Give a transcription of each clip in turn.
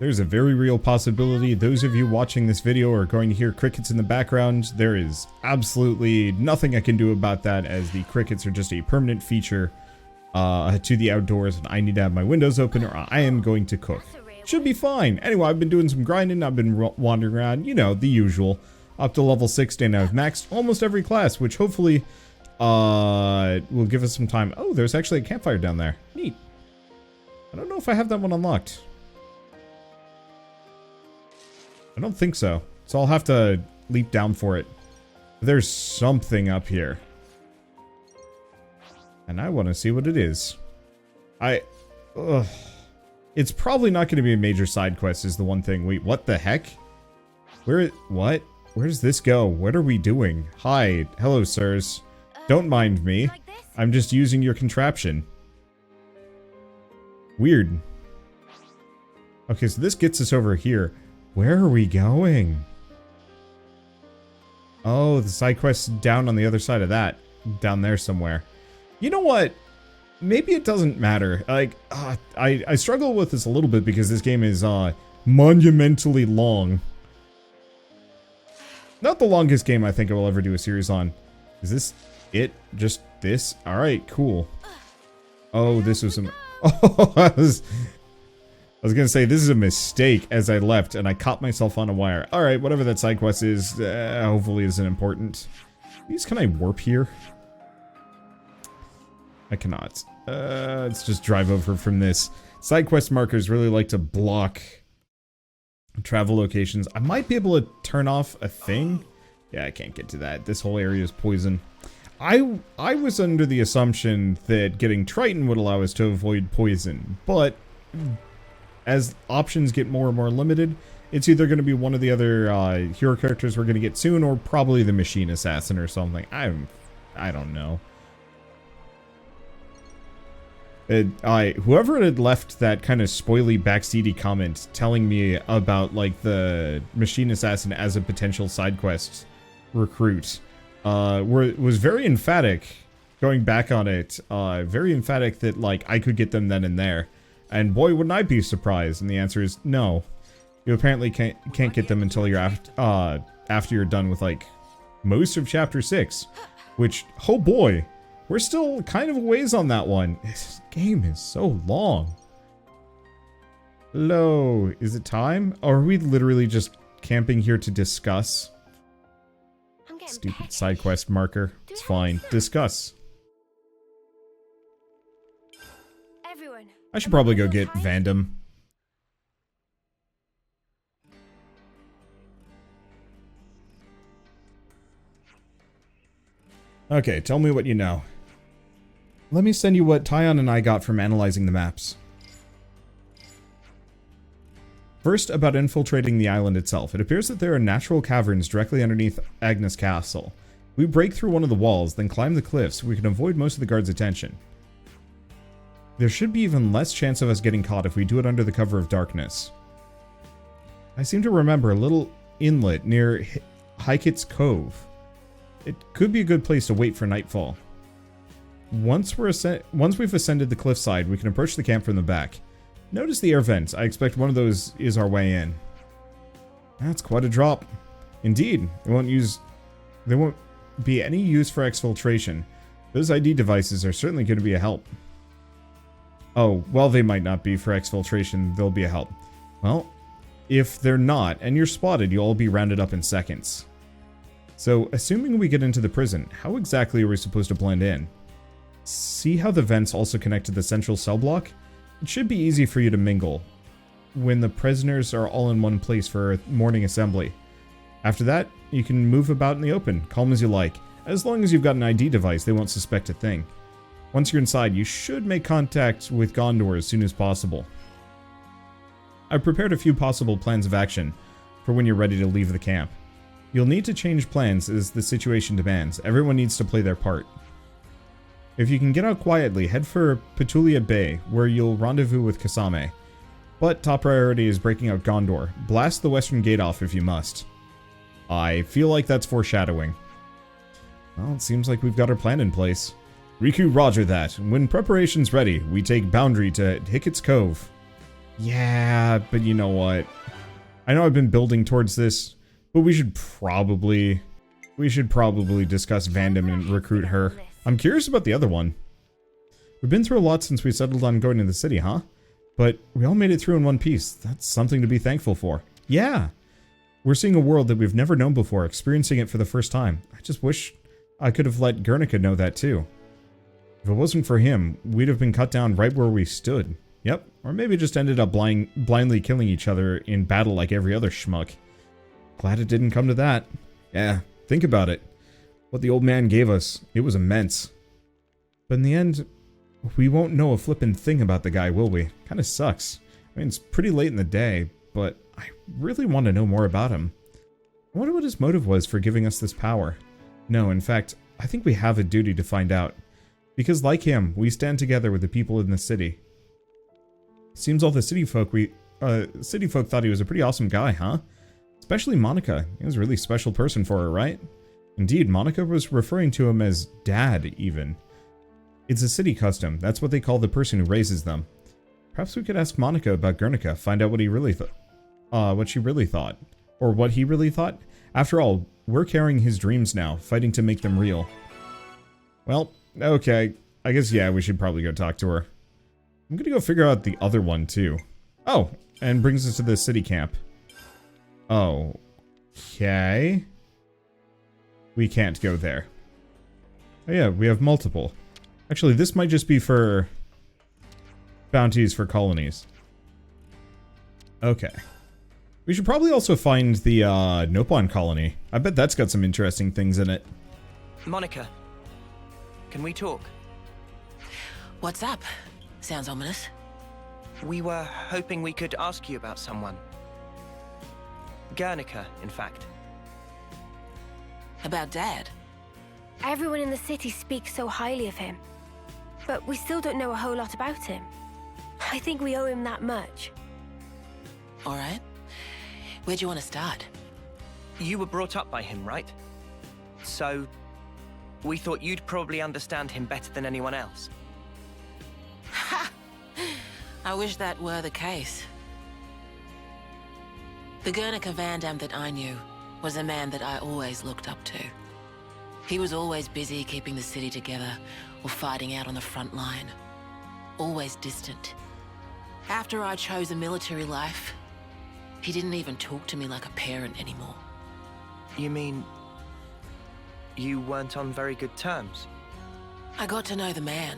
There's a very real possibility those of you watching this video are going to hear crickets in the background. There is absolutely nothing I can do about that, as the crickets are just a permanent feature to the outdoors, and I need to have my windows open or I am going to cook. Should be fine. Anyway, I've been doing some grinding. I've been wandering around, you know, the usual. Up to level 6, and I've maxed almost every class, which hopefully will give us some time. Oh, there's actually a campfire down there. Neat. I don't know if I have that one unlocked. I don't think so. So I'll have to leap down for it. There's something up here. And I want to see what it is. It's probably not going to be a major side quest is the one thing. Wait, what the heck? What? Where does this go? What are we doing? Hi. Hello, sirs. Don't mind me. I'm just using your contraption. Weird. Okay, so this gets us over here. Where are we going? Oh, the side quest's down on the other side of that. Down there somewhere. You know what? Maybe it doesn't matter. Like, I struggle with this a little bit because this game is monumentally long. Not the longest game I think I will ever do a series on. Is this it? Just this? Alright, cool. Oh, this was some... Oh, I was gonna say, this is a mistake as I left, and I caught myself on a wire. Alright, whatever that side quest is, hopefully isn't important. Please, can I warp here? I cannot. Let's just drive over from this. Side quest markers really like to block travel locations. I might be able to turn off a thing. Yeah, I can't get to that. This whole area is poison. I was under the assumption that getting Triton would allow us to avoid poison, but as options get more and more limited, it's either going to be one of the other hero characters we're going to get soon, or probably the machine assassin or something. I don't know. Whoever had left that kind of spoily backseaty comment telling me about like the machine assassin as a potential side quest recruit was very emphatic. Going back on it, very emphatic that like I could get them then and there. And boy, wouldn't I be surprised. And the answer is no. You apparently can't get them until you're after you're done with like most of chapter 6, which, oh boy, we're still kind of a ways on that one. This game is so long. Hello, is it time? Or are we literally just camping here to discuss? Stupid side quest marker. It's fine. Discuss. I should probably go get Vandom. Okay, tell me what you know. Let me send you what Tyon and I got from analyzing the maps. First, about infiltrating the island itself. It appears that there are natural caverns directly underneath Agnus Castle. We break through one of the walls, then climb the cliffs. We can avoid most of the guards' attention. There should be even less chance of us getting caught if we do it under the cover of darkness. I seem to remember a little inlet near Hyket's Cove. It could be a good place to wait for nightfall. Once we've ascended the cliffside, we can approach the camp from the back. Notice the air vents. I expect one of those is our way in. That's quite a drop. Indeed, there won't be any use for exfiltration. Those ID devices are certainly going to be a help. Oh, well, they might not be for exfiltration. They'll be a help. Well, if they're not, and you're spotted, you'll all be rounded up in seconds. So, assuming we get into the prison, how exactly are we supposed to blend in? See how the vents also connect to the central cell block? It should be easy for you to mingle when the prisoners are all in one place for a morning assembly. After that, you can move about in the open, calm as you like. As long as you've got an ID device, they won't suspect a thing. Once you're inside, you should make contact with Ghondor as soon as possible. I've prepared a few possible plans of action for when you're ready to leave the camp. You'll need to change plans as the situation demands. Everyone needs to play their part. If you can get out quietly, head for Petulia Bay, where you'll rendezvous with Kasame. But top priority is breaking out Ghondor. Blast the western gate off if you must. I feel like that's foreshadowing. Well, it seems like we've got our plan in place. Riku, roger that. When preparation's ready, we take Boundary to Hyket's Cove. Yeah, but you know what? I know I've been building towards this, but we should probably discuss Vandam and recruit her. I'm curious about the other one. We've been through a lot since we settled on going to the city, huh? But we all made it through in one piece. That's something to be thankful for. Yeah! We're seeing a world that we've never known before, experiencing it for the first time. I just wish I could have let Guernica know that too. If it wasn't for him, we'd have been cut down right where we stood. Yep, or maybe just ended up blindly killing each other in battle like every other schmuck. Glad it didn't come to that. Yeah, think about it. What the old man gave us, it was immense. But in the end, we won't know a flippin' thing about the guy, will we? Kinda sucks. I mean, it's pretty late in the day, but I really want to know more about him. I wonder what his motive was for giving us this power. No, in fact, I think we have a duty to find out. Because like him, we stand together with the people in the city. Seems all the city folk thought he was a pretty awesome guy, huh? Especially Monica. He was a really special person for her, right? Indeed, Monica was referring to him as Dad, even. It's a city custom. That's what they call the person who raises them. Perhaps we could ask Monica about Guernica, find out what he really what she really thought. Or what he really thought. After all, we're carrying his dreams now, fighting to make them real. Well, okay. I guess, yeah, we should probably go talk to her. I'm gonna go figure out the other one, too. Oh, and brings us to the city camp. Oh. Okay. We can't go there. Oh yeah, we have multiple. Actually, this might just be for bounties for colonies. Okay. We should probably also find the Nopon colony. I bet that's got some interesting things in it. Monica, can we talk? What's up? Sounds ominous. We were hoping we could ask you about someone. Guernica, in fact. About Dad? Everyone in the city speaks so highly of him. But we still don't know a whole lot about him. I think we owe him that much. Alright. Where'd you want to start? You were brought up by him, right? So, we thought you'd probably understand him better than anyone else. Ha! I wish that were the case. The Guernica Vandam that I knew was a man that I always looked up to. He was always busy keeping the city together or fighting out on the front line. Always distant. After I chose a military life, he didn't even talk to me like a parent anymore. You mean... you weren't on very good terms? I got to know the man,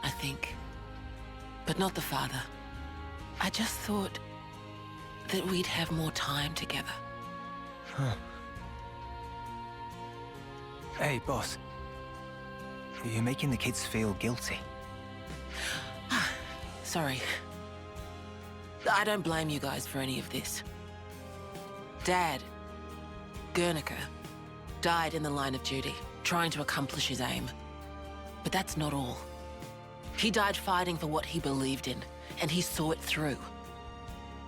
I think. But not the father. I just thought that we'd have more time together. Huh. Hey, boss. You're making the kids feel guilty. Sorry. I don't blame you guys for any of this. Dad, Guernica, died in the line of duty, trying to accomplish his aim. But that's not all. He died fighting for what he believed in, and he saw it through.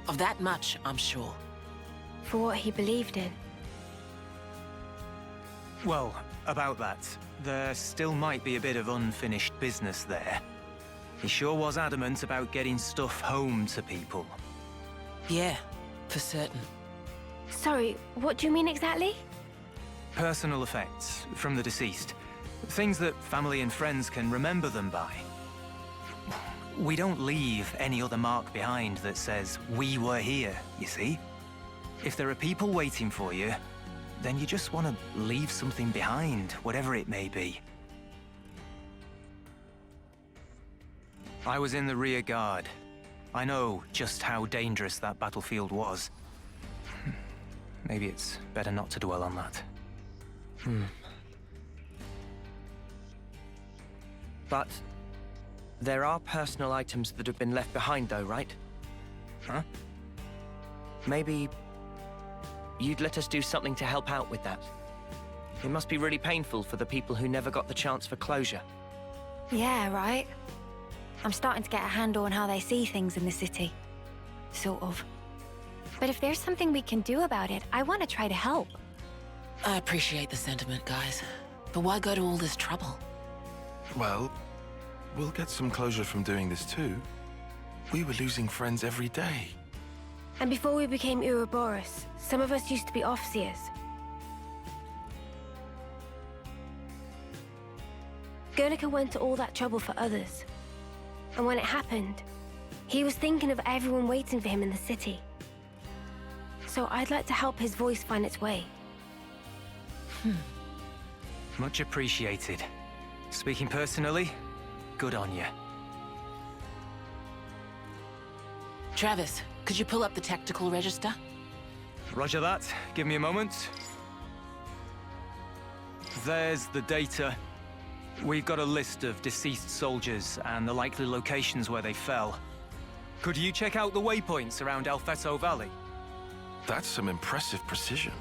Of that much, I'm sure. For what he believed in. Well, about that, there still might be a bit of unfinished business there. He sure was adamant about getting stuff home to people. Yeah, for certain. Sorry, what do you mean exactly? Personal effects from the deceased. Things that family and friends can remember them by. We don't leave any other mark behind that says, we were here, you see? If there are people waiting for you, then you just want to leave something behind, whatever it may be. I was in the rear guard. I know just how dangerous that battlefield was. Maybe it's better not to dwell on that. But there are personal items that have been left behind though, right? Huh? Maybe you'd let us do something to help out with that. It must be really painful for the people who never got the chance for closure. Yeah, right. I'm starting to get a handle on how they see things in the city. Sort of. But if there's something we can do about it, I want to try to help. I appreciate the sentiment, guys. But why go to all this trouble? Well, we'll get some closure from doing this too. We were losing friends every day. And before we became Ouroboros, some of us used to be Offseers. Guernica went to all that trouble for others. And when it happened, he was thinking of everyone waiting for him in the city. So I'd like to help his voice find its way. Much appreciated. Speaking personally, good on you. Travis, could you pull up the tactical register? Roger that. Give me a moment. There's the data. We've got a list of deceased soldiers and the likely locations where they fell. Could you check out the waypoints around Alfeto Valley? That's some impressive precision.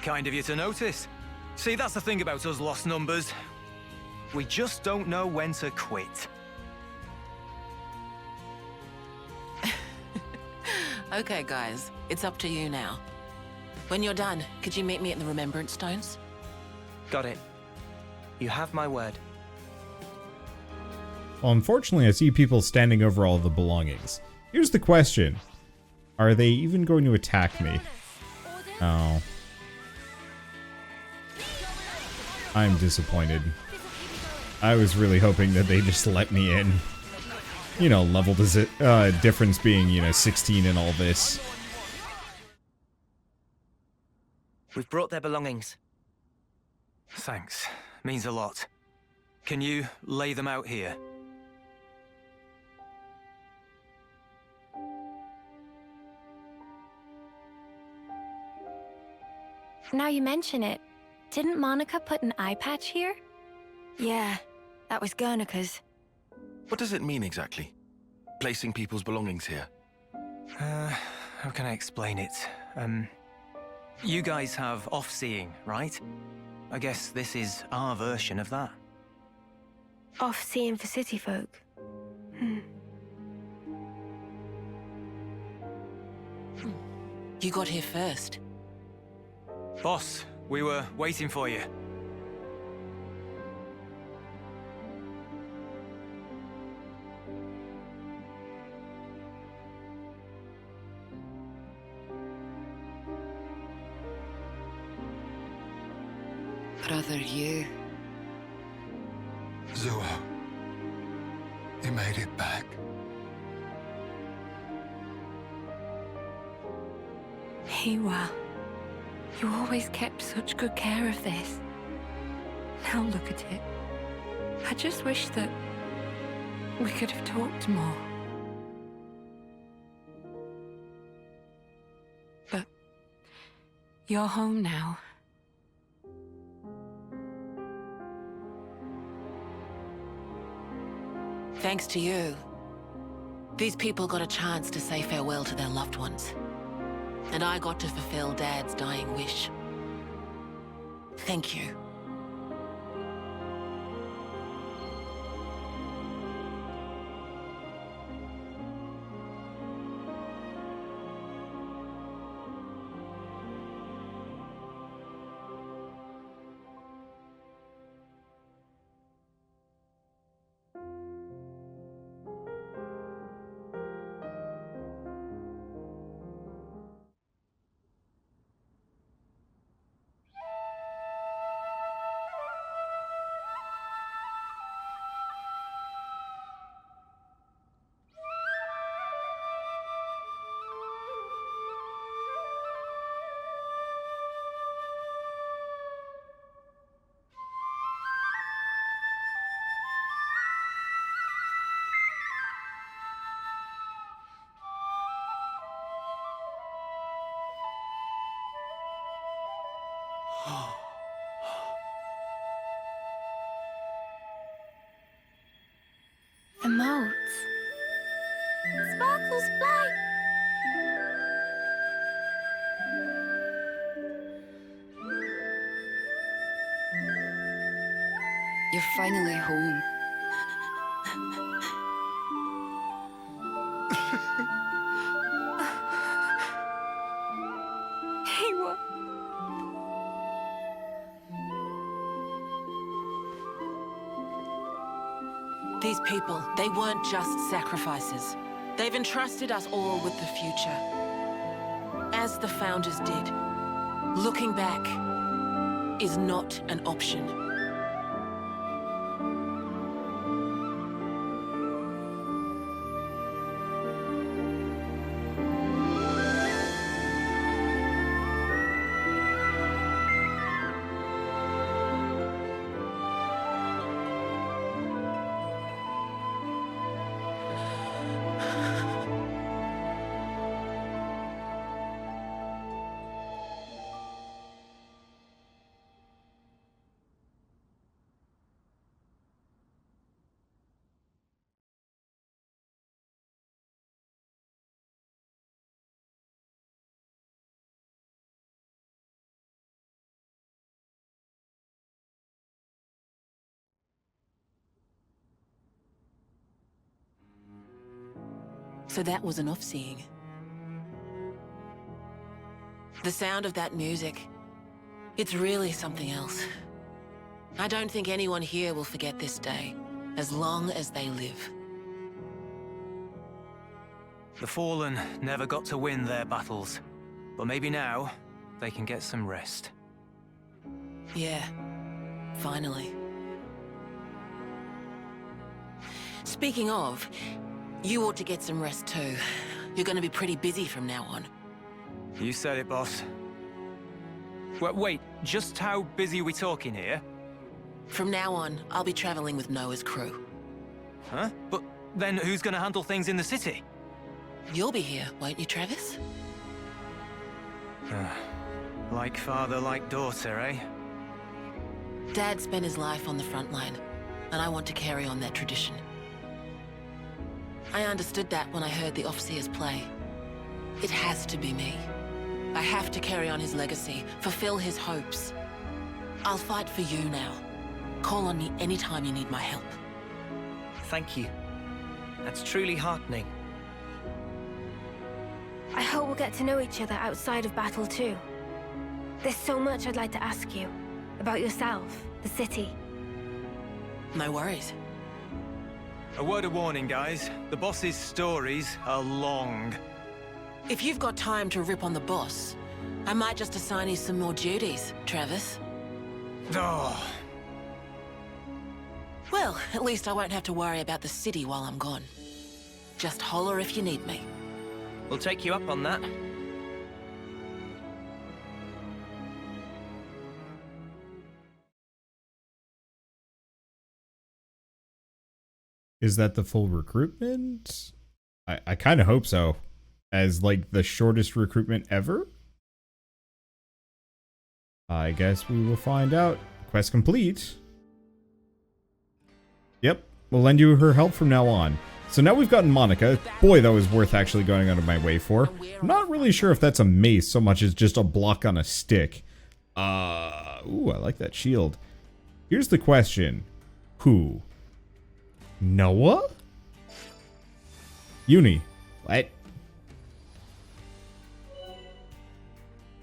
Kind of you to notice. See, that's the thing about us lost numbers. We just don't know when to quit. Okay, guys, it's up to you now. When you're done, could you meet me at the Remembrance Stones? Got it. You have my word. Well, unfortunately, I see people standing over all the belongings. Here's the question. Are they even going to attack me? Oh. I'm disappointed. I was really hoping that they just let me in. You know, level difference being, 16 and all this. We've brought their belongings. Thanks. Means a lot. Can you lay them out here? Now you mention it, didn't Monica put an eye patch here? Yeah, that was Guernica's. What does it mean exactly? Placing people's belongings here? How can I explain it? You guys have off-seeing, right? I guess this is our version of that. Off-seeing for city folk. You got here first. Boss, we were waiting for you. Brother, you. Zuo, you made it back. Hiwa, you always kept such good care of this. Now look at it. I just wish that we could have talked more. But you're home now. Thanks to you, these people got a chance to say farewell to their loved ones. And I got to fulfill Dad's dying wish. Thank you. The moats. Sparkles fly! You're finally home. Hiwa. These people, they weren't just sacrifices. They've entrusted us all with the future, as the Founders did. Looking back is not an option. So that was an off-seeing. The sound of that music, it's really something else. I don't think anyone here will forget this day, as long as they live. The Fallen never got to win their battles, but maybe now they can get some rest. Yeah, finally. Speaking of, you ought to get some rest too. You're gonna be pretty busy from now on. You said it, boss. Wait, just how busy are we talking here? From now on, I'll be traveling with Noah's crew. Huh? But then who's gonna handle things in the city? You'll be here, won't you, Travis? Like father, like daughter, eh? Dad spent his life on the front line, and I want to carry on that tradition. I understood that when I heard the Overseers play. It has to be me. I have to carry on his legacy, fulfill his hopes. I'll fight for you now. Call on me anytime you need my help. Thank you. That's truly heartening. I hope we'll get to know each other outside of battle too. There's so much I'd like to ask you. About yourself, the city. No worries. A word of warning, guys. The boss's stories are long. If you've got time to rip on the boss, I might just assign you some more duties, Travis. Oh. Well, at least I won't have to worry about the city while I'm gone. Just holler if you need me. We'll take you up on that. Is that the full recruitment? I kind of hope so. As like the shortest recruitment ever? I guess we will find out. Quest complete. Yep, we'll lend you her help from now on. So now we've gotten Monica. Boy, that was worth actually going out of my way for. I'm not really sure if that's a mace so much as just a block on a stick. Ooh, I like that shield. Here's the question. Who? Noah? Uni. What?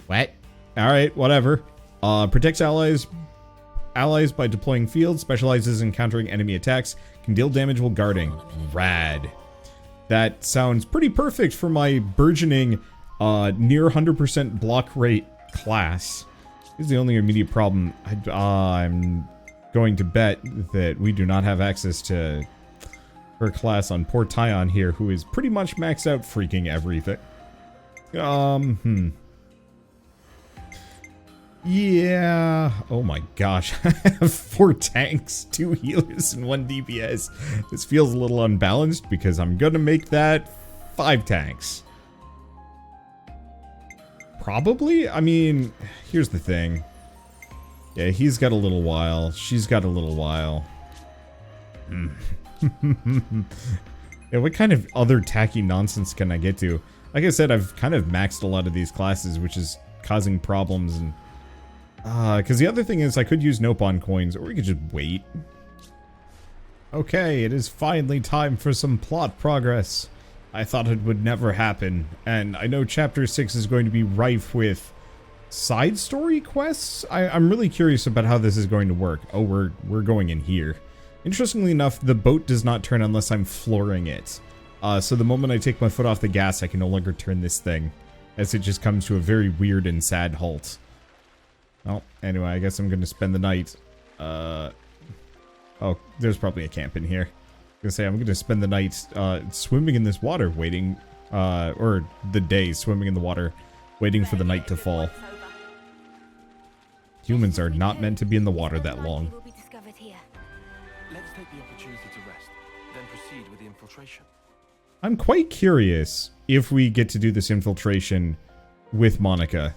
What? Alright, whatever. Protects allies by deploying fields, specializes in countering enemy attacks, can deal damage while guarding. Rad. That sounds pretty perfect for my burgeoning near 100% block rate class. This is the only immediate problem. I'm going to bet that we do not have access to her class on poor Tyon here, who is pretty much maxed out freaking everything. Yeah. Oh my gosh. I have 4 tanks, 2 healers, and 1 DPS. This feels a little unbalanced because I'm gonna make that 5 tanks. Probably? I mean, here's the thing. Yeah, he's got a little while. She's got a little while. Yeah, what kind of other tacky nonsense can I get to? Like I said, I've kind of maxed a lot of these classes, which is causing problems. And because the other thing is I could use Nopon coins, or we could just wait. Okay, it is finally time for some plot progress. I thought it would never happen, and I know Chapter 6 is going to be rife with side story quests. I'm really curious about how this is going to work. Oh, we're going in here. Interestingly enough, the boat does not turn unless I'm flooring it. So the moment I take my foot off the gas, I can no longer turn this thing, as it just comes to a very weird and sad halt. Well, anyway, I guess I'm going to spend the night. Oh, there's probably a camp in here. I'm going to say I'm going to spend the night swimming in this water, waiting, or the day swimming in the water, waiting for the night to fall. Humans are not meant to be in the water that long. Let's take the opportunity to rest, then proceed with the infiltration. I'm quite curious if we get to do this infiltration with Monica,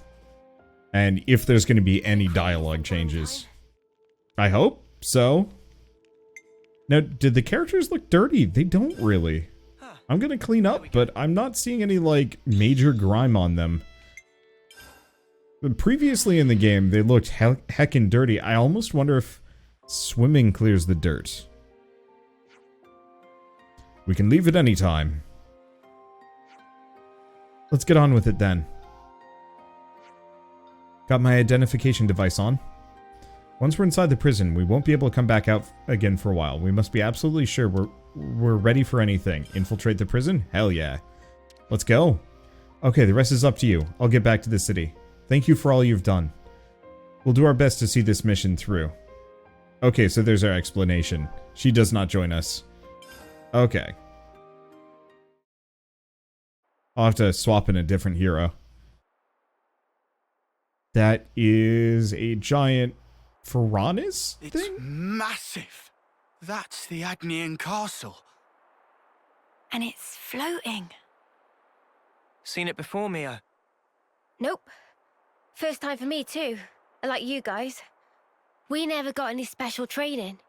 and if there's going to be any dialogue changes. I hope so. Now, did the characters look dirty? They don't really. I'm going to clean up, but I'm not seeing any, like, major grime on them. But previously in the game, they looked heckin' dirty. I almost wonder if swimming clears the dirt. We can leave at any time. Let's get on with it then. Got my identification device on. Once we're inside the prison, we won't be able to come back out again for a while. We must be absolutely sure we're ready for anything. Infiltrate the prison? Hell yeah. Let's go. Okay, the rest is up to you. I'll get back to the city. Thank you for all you've done. We'll do our best to see this mission through. Okay, so there's our explanation. She does not join us. Okay. I'll have to swap in a different hero. That is a giant Villanous thing? It's massive. That's the Agnian castle. And it's floating. Seen it before, Mio? Nope. First time for me too. Like you guys. We never got any special training.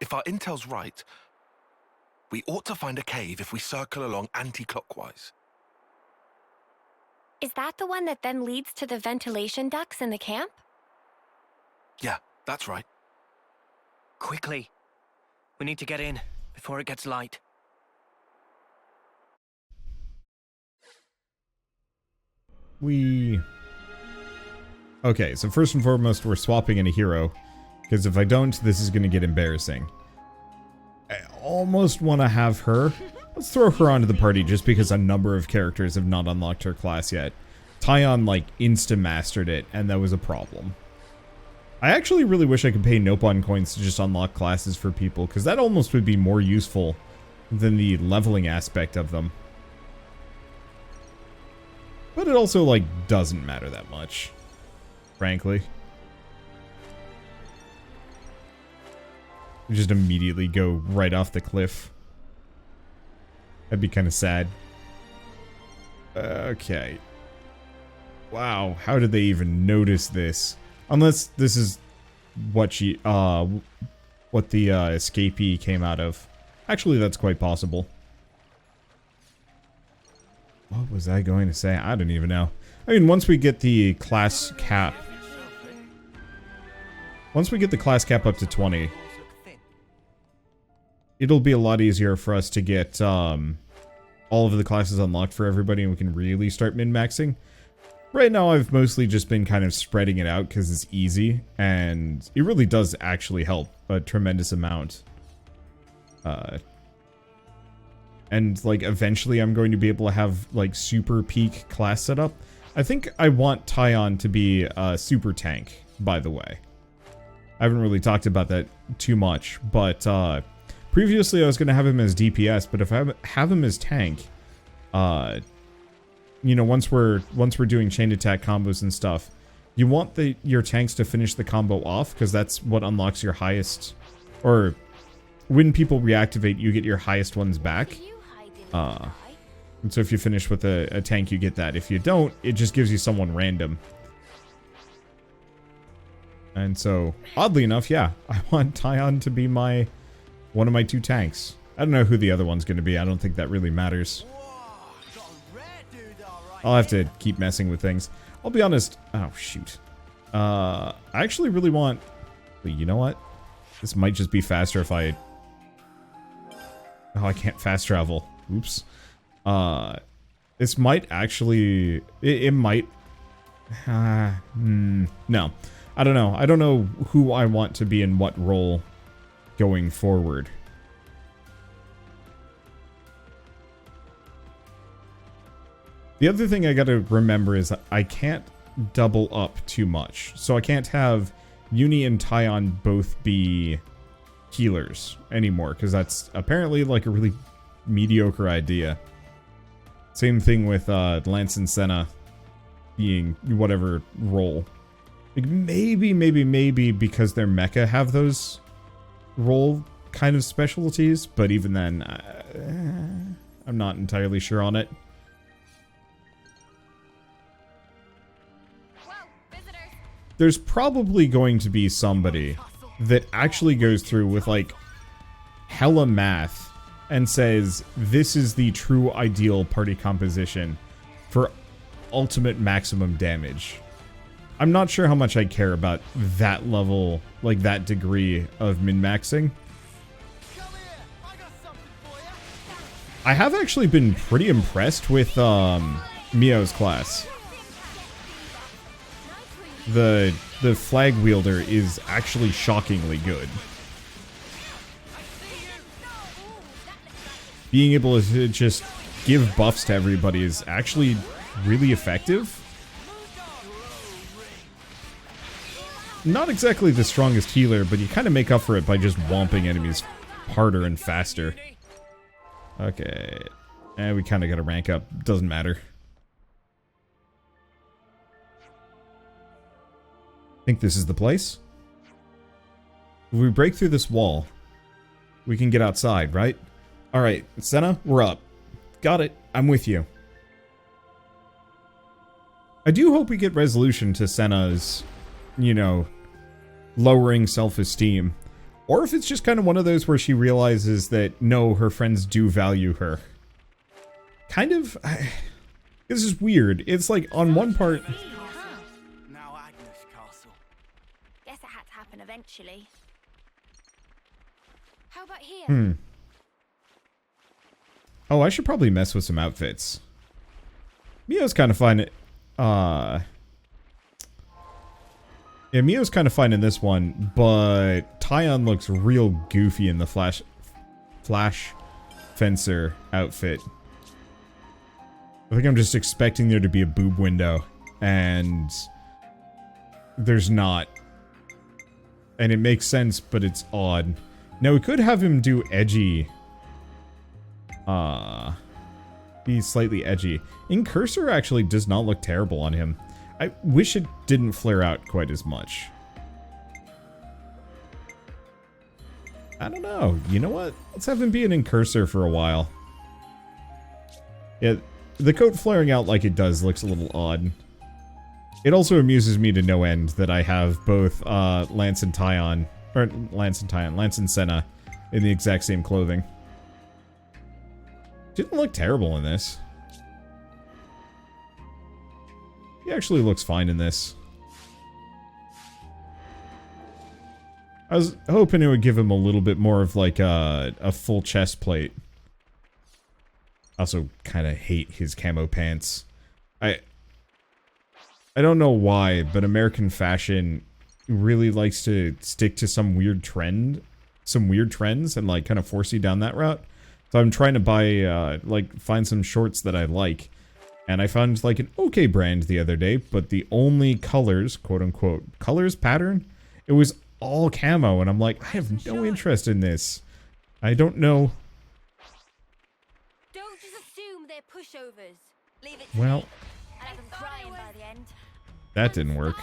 If our intel's right, we ought to find a cave if we circle along anti-clockwise. Is that the one that then leads to the ventilation ducts in the camp? Yeah, that's right. Quickly. We need to get in before it gets light. Okay, so first and foremost, we're swapping in a hero. Because if I don't, this is going to get embarrassing. I almost want to have her. Let's throw her onto the party just because a number of characters have not unlocked her class yet. Tyon, like, insta-mastered it, and that was a problem. I actually really wish I could pay Nopon coins to just unlock classes for people, because that almost would be more useful than the leveling aspect of them. But it also, like, doesn't matter that much, frankly. We just immediately go right off the cliff. That'd be kind of sad. Okay. Wow, how did they even notice this? Unless this is what she, what the escapee came out of. Actually, that's quite possible. What was I going to say? I don't even know. I mean, once we get the class cap... Once we get the class cap up to 20... It'll be a lot easier for us to get, all of the classes unlocked for everybody, and we can really start min-maxing. Right now, I've mostly just been kind of spreading it out because it's easy, and it really does actually help a tremendous amount. And, like, eventually I'm going to be able to have, like, super peak class setup. I think I want Tyon to be a super tank, by the way. I haven't really talked about that too much, but, previously I was going to have him as DPS, but if I have him as tank, you know, once we're doing chain attack combos and stuff, you want your tanks to finish the combo off, because that's what unlocks your highest, or when people reactivate, you get your highest ones back. And so if you finish with a tank, you get that. If you don't, it just gives you someone random. And so, oddly enough, yeah, I want Tyon to be one of my two tanks. I don't know who the other one's going to be. I don't think that really matters. I'll have to keep messing with things. I'll be honest. Oh, shoot. I actually really want... Wait, you know what? This might just be faster if I... Oh, I can't fast travel. Oops. This might actually... It might... No. I don't know. I don't know who I want to be in what role going forward. The other thing I gotta remember is I can't double up too much. So I can't have Uni and Tyon both be healers anymore, because that's apparently like a really mediocre idea. Same thing with Lance and Senna being whatever role. Like maybe because their mecha have those role kind of specialties, but even then, I'm not entirely sure on it. There's probably going to be somebody that actually goes through with like hella math and says this is the true ideal party composition for ultimate maximum damage. I'm not sure how much I care about that level, like that degree of min-maxing. I have actually been pretty impressed with Mio's class. The flag wielder is actually shockingly good. Being able to just give buffs to everybody is actually really effective. Not exactly the strongest healer, but you kind of make up for it by just whomping enemies harder and faster. Okay. And we kind of got to rank up. Doesn't matter. I think this is the place. If we break through this wall, we can get outside, right? Alright, Senna, we're up. Got it. I'm with you. I do hope we get resolution to Senna's, you know, lowering self-esteem. Or if it's just kind of one of those where she realizes that, no, her friends do value her. Kind of... this is weird. It's like, on one part... Guess it had to happen eventually. How about here? Oh, I should probably mess with some outfits. Mio's kind of fine. Yeah, Mio's kind of fine in this one, but Tyon looks real goofy in the Flash Fencer outfit. I think I'm just expecting there to be a boob window, and there's not. And it makes sense, but it's odd. Now, we could have him do edgy. Be slightly edgy. Incursor actually does not look terrible on him. I wish it didn't flare out quite as much. I don't know. You know what? Let's have him be an Incursor for a while. Yeah, the coat flaring out like it does looks a little odd. It also amuses me to no end that I have both Lance and Senna in the exact same clothing. Didn't look terrible in this. He actually looks fine in this. I was hoping it would give him a little bit more of like a full chest plate. Also kind of hate his camo pants. I don't know why, but American fashion really likes to stick to some weird trends and like kind of force you down that route. So I'm trying to buy, like, find some shorts that I like. And I found, like, an okay brand the other day, but the only colors, quote-unquote, colors pattern, it was all camo. And I'm like, I have no interest in this. I don't know. Don't just assume they're pushovers. Leave it to Well, me. I'll have them crying by the end. that didn't work.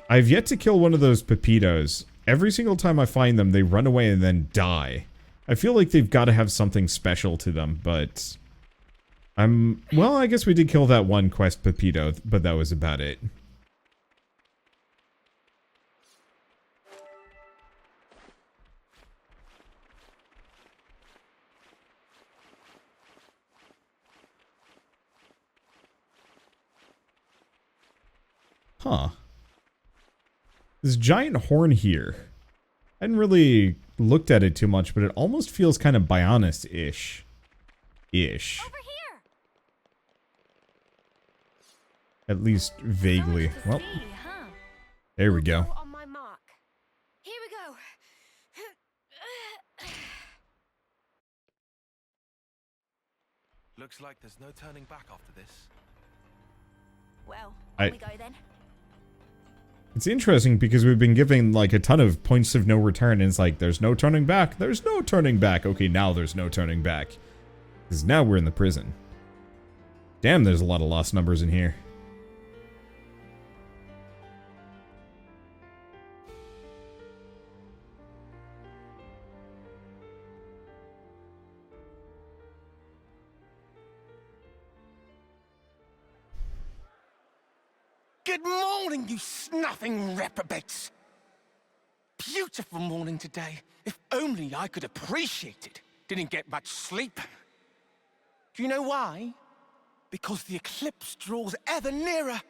I've yet to kill one of those Pepitos. Every single time I find them, they run away and then die. I feel like they've got to have something special to them, but... well, I guess we did kill that one quest Pepito, but that was about it. Huh. This giant horn here. I hadn't really looked at it too much, but it almost feels kind of Bionis-ish. Over here. At least vaguely. Well, there we go. On my mark. Here we go. Looks like there's no turning back after this. Well, on we go then. It's interesting because we've been giving like a ton of points of no return, and it's like, there's no turning back. There's no turning back. Okay, now there's no turning back. Because now we're in the prison. Damn, there's a lot of lost numbers in here. Good morning, you snuffing reprobates. Beautiful morning today. If only I could appreciate it. Didn't get much sleep. Do you know why? Because the eclipse draws ever nearer.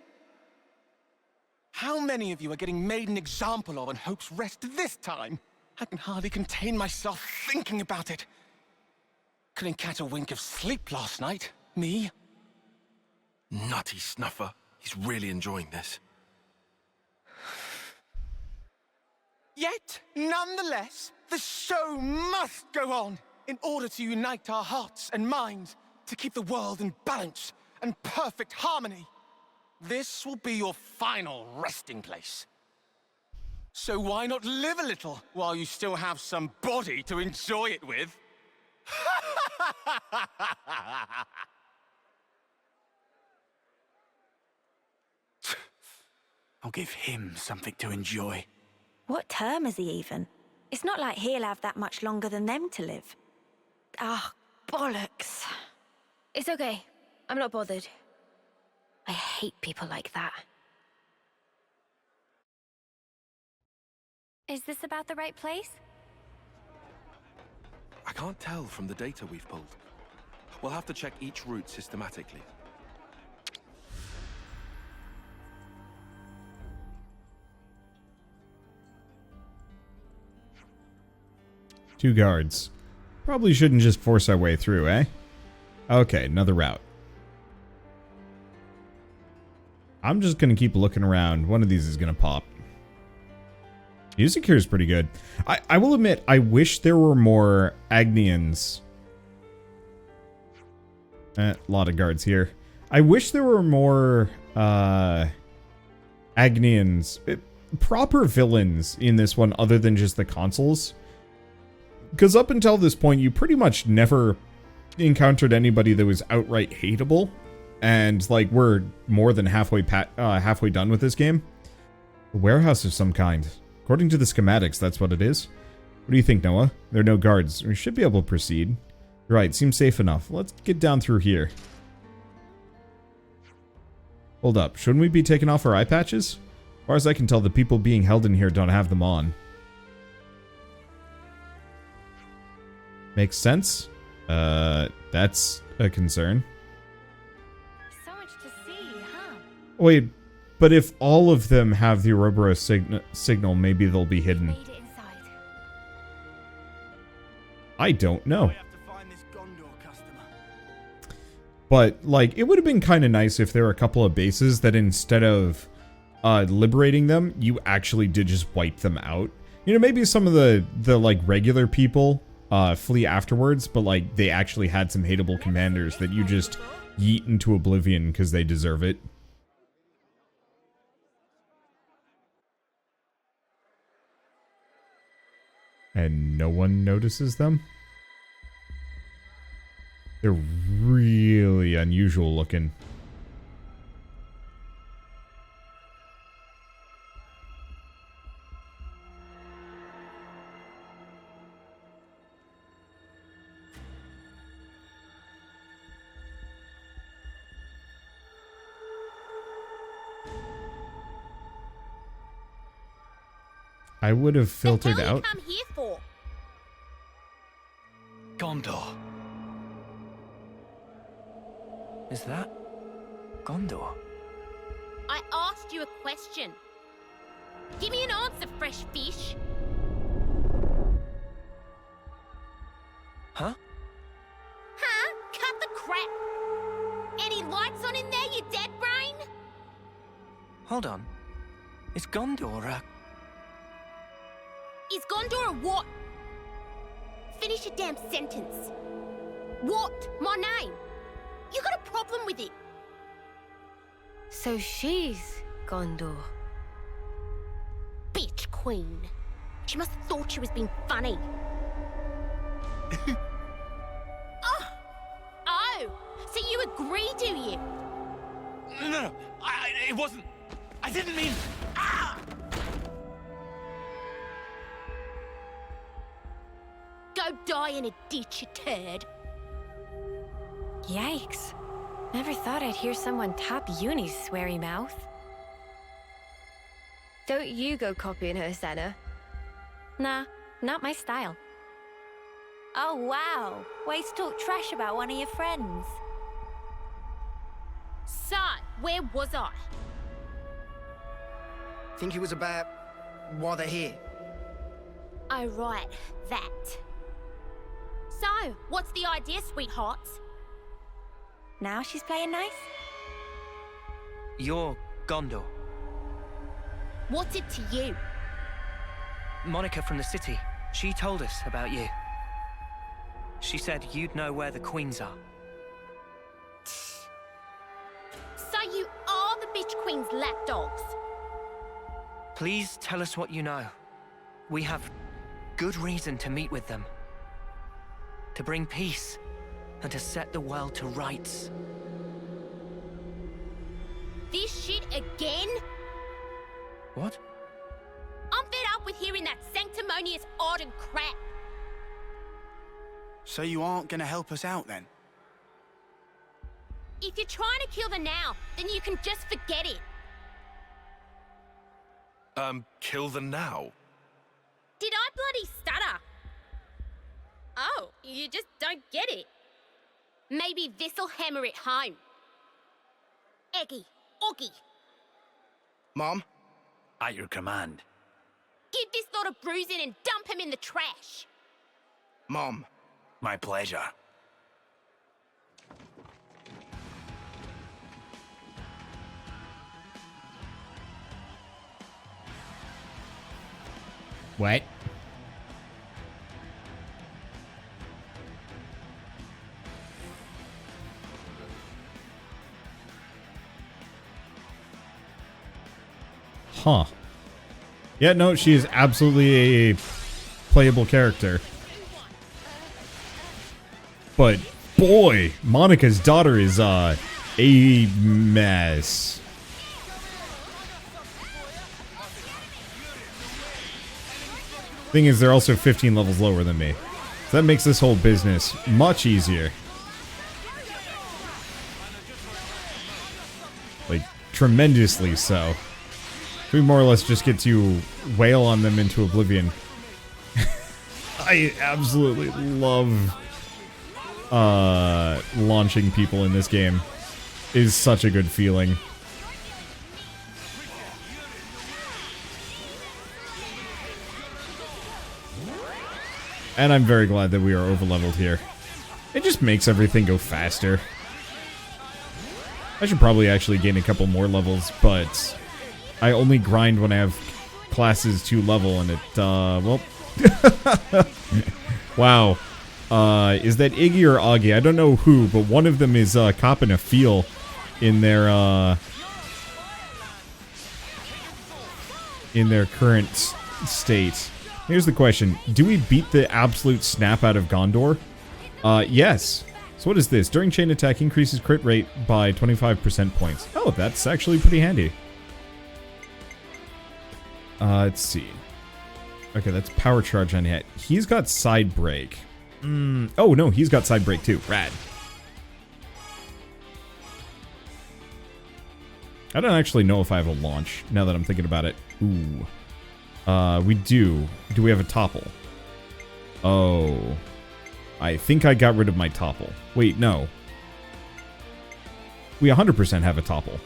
How many of you are getting made an example of on Hope's Rest this time? I can hardly contain myself thinking about it. Couldn't catch a wink of sleep last night. Me? Nutty snuffer. He's really enjoying this. Yet, nonetheless, the show must go on in order to unite our hearts and minds to keep the world in balance and perfect harmony. This will be your final resting place. So why not live a little while you still have some body to enjoy it with? I'll give him something to enjoy. What term is he even? It's not like he'll have that much longer than them to live. Ah, bollocks. It's okay. I'm not bothered. I hate people like that. Is this about the right place? I can't tell from the data we've pulled. We'll have to check each route systematically. Two guards. Probably shouldn't just force our way through, eh? Okay, another route. I'm just gonna keep looking around. One of these is gonna pop. Music here is pretty good. I will admit, I wish there were more Agnians. A lot of guards here. I wish there were more Agnians, proper villains in this one other than just the consuls. Because up until this point, you pretty much never encountered anybody that was outright hateable. And, like, we're more than halfway done with this game. A warehouse of some kind. According to the schematics, that's what it is. What do you think, Noah? There are no guards. We should be able to proceed. You're right, seems safe enough. Let's get down through here. Hold up, shouldn't we be taking off our eye patches? As far as I can tell, the people being held in here don't have them on. Makes sense. That's a concern. So much to see, huh? Wait, but if all of them have the Ouroboros signal, maybe they'll be hidden. Made it inside. I don't know. We have to find this Ghondor customer. But, like, it would have been kind of nice if there were a couple of bases that instead of liberating them, you actually did just wipe them out. You know, maybe some of the like, regular people flee afterwards, but, like, they actually had some hateable commanders that you just yeet into oblivion because they deserve it. And no one notices them? They're really unusual looking. I would have filtered out. What come here for? Ghondor. Is that Ghondor? I asked you a question. Give me an answer, fresh fish. Huh? Huh? Cut the crap. Any lights on in there, you dead brain? Hold on. Is Ghondor Is Ghondor a what? Finish your damn sentence. What? My name? You got a problem with it? So she's Ghondor. Bitch queen. She must have thought she was being funny. Oh, so you agree, do you? No, it wasn't. I didn't mean. Go die in a ditch, you turd. Yikes. Never thought I'd hear someone top Uni's sweary mouth. Don't you go copying her, Senna. Nah, not my style. Oh wow, ways to talk trash about one of your friends. So, where was I? Think it was about why they're here. Oh right, that. So, what's the idea, sweethearts? Now she's playing nice? You're Ghondor. What's it to you? Monica from the city. She told us about you. She said you'd know where the queens are. So you are the bitch queen's lapdogs? Please tell us what you know. We have good reason to meet with them. To bring peace and to set the world to rights. This shit again? What? I'm fed up with hearing that sanctimonious ardent crap. So you aren't gonna help us out then? If you're trying to kill the now, then you can just forget it. Kill the now? Did I bloody stutter? Oh, you just don't get it. Maybe this'll hammer it home. Eggy, Oggy, Mom? At your command. give this lot a bruising and dump him in the trash. Mom. My pleasure. What? Huh. Yeah, no, she is absolutely a playable character. But boy, Monica's daughter is a mess. Thing is, they're also 15 levels lower than me. So that makes this whole business much easier. Like, tremendously so. We more or less just get to wail on them into oblivion. I absolutely love launching people in this game. It is such a good feeling. And I'm very glad that we are overleveled here. It just makes everything go faster. I should probably actually gain a couple more levels, but I only grind when I have classes 2 level, and it, well... Wow. Is that Iggy or Augie? I don't know who, but one of them is copping a feel in their current state. Here's the question. Do we beat the absolute snap out of Ghondor? Yes. So what is this? During chain attack, increases crit rate by 25% points. Oh, that's actually pretty handy. Let's see. Okay, that's power charge on hit. He's got side break. Oh, no, he's got side break too. Rad. I don't actually know if I have a launch, now that I'm thinking about it. Ooh. We do. Do we have a topple? Oh. I think I got rid of my topple. Wait, no. We 100% have a topple.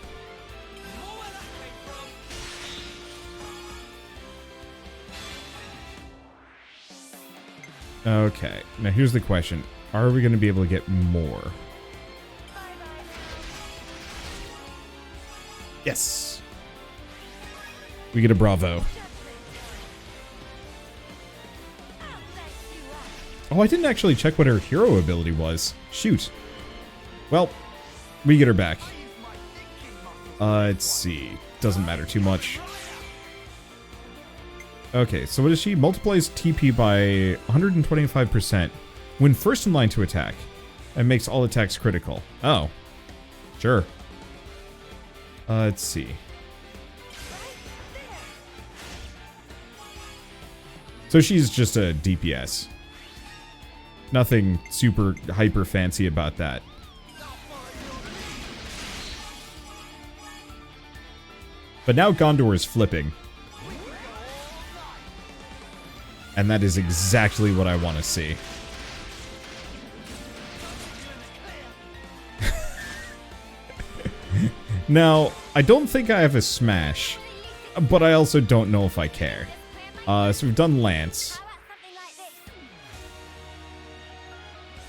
Okay. Now here's the question. Are we going to be able to get more? Yes. We get a bravo. Oh, I didn't actually check what her hero ability was. Shoot. Well, We get her back. Let's see. Doesn't matter too much. Okay, so what is she? Multiplies TP by 125% when first in line to attack, and makes all attacks critical. Oh. Sure. Let's see. So she's just a DPS. Nothing super hyper fancy about that. But now Ghondor is flipping. And that is exactly what I want to see. Now, I don't think I have a smash, but I also don't know if I care. So we've done Lance.